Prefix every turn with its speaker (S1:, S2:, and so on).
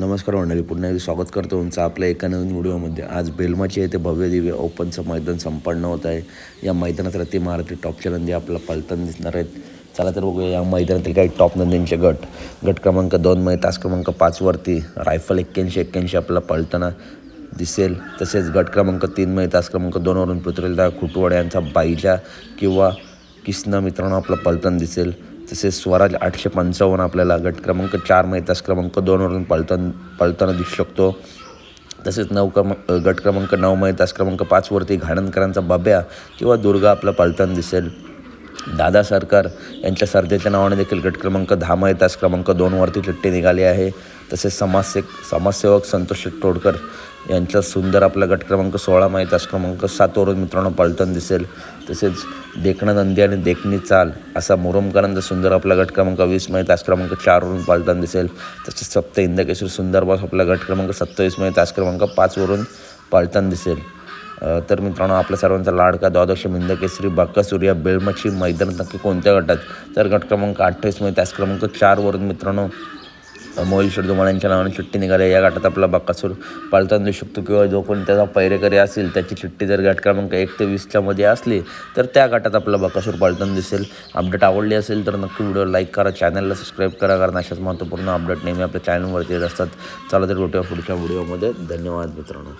S1: नमस्कार मंडळी, पुन्हा एकदा स्वागत करतो तुमचं आपल्या एका नवीन व्हिडिओमध्ये. आज बेलमाची येथे भव्य दिव्य ओपनचं मैदान संपन्न होत आहे. या मैदानात रती महारथी टॉपच्या नंदी आपल्याला पळताना दिसणार आहेत. चला तर बघूया या मैदानातील काही टॉप नंदींचे गट क्रमांक 2 मध्ये तास क्रमांक 5 वरती रायफल 81 आपल्याला पळताना दिसेल. तसेच गट क्रमांक 3 मध्ये तास क्रमांक 2 वरून पृथ्वीराज खुटवड यांचा बाईजा किंवा किसना मित्रांनो आपला पळताना दिसेल. तसेच स्वराज 855 आपल्याला गट क्रमांक 4 मध्ये तास क्रमांक 2 वरून पळताना दिसू शकतो. तसेच गट क्रमांक 9 मध्ये तास क्रमांक 5 वरती घाणनकरांचा बाब्या किंवा दुर्गा आपला पळताना दिसेल. दादा सरकार यांच्या सर्जेच्या नावाने देखील गट क्रमांक 10 मध्ये तास क्रमांक 2 वरती चिठ्ठी निघाली आहे. तसेच समाजसेवक संतोष तोडकर यांचा सुंदर आपला गट क्रमांक 16 मध्ये तास क्रमांक 7 वरून मित्रांनो पळताना दिसेल. तसेच देखणा नंदी आणि देखणी चाल असा मुरुमकरांचा सुंदर आपला गट क्रमांक 20 मध्ये तास क्रमांक 4 वरून पळताना दिसेल. तसेच सप्त इंदकेश्वर सुंदर बॉस आपला गट क्रमांक 27 मध्ये तास क्रमांक 5 वरून पळताना दिसेल. तर मित्रांनो, आपल्या सर्वांचा लाडका द्वादश हिंदकेसरी बकासूर या बेलमाची मैदानात नक्की कोणत्या गटात, तर गट क्रमांक 28 मध्ये तास क्रमांक 4 वरून मित्रांनो मोहिल शेडजुमाल यांच्या नावाने चिठ्ठी निघाली. या गटात आपला बकासूर पळताना दिसू शकतो किंवा जो कोणी त्याचा पैरेकरी असेल त्याची चिठ्ठी जर गट क्रमांक 1 ते 20 मध्ये असली तर त्या गटात आपला बकासूर पळताना दिसेल. अपडेट आवडली असेल तर नक्की व्हिडिओ लाईक करा, चॅनलला सबस्क्राईब करा, कारण अशाच महत्त्वपूर्ण अपडेट नेहमी आपल्या चॅनलवरती येत असतात. चला तर भेटूया पुढच्या व्हिडिओमध्ये. धन्यवाद मित्रांनो.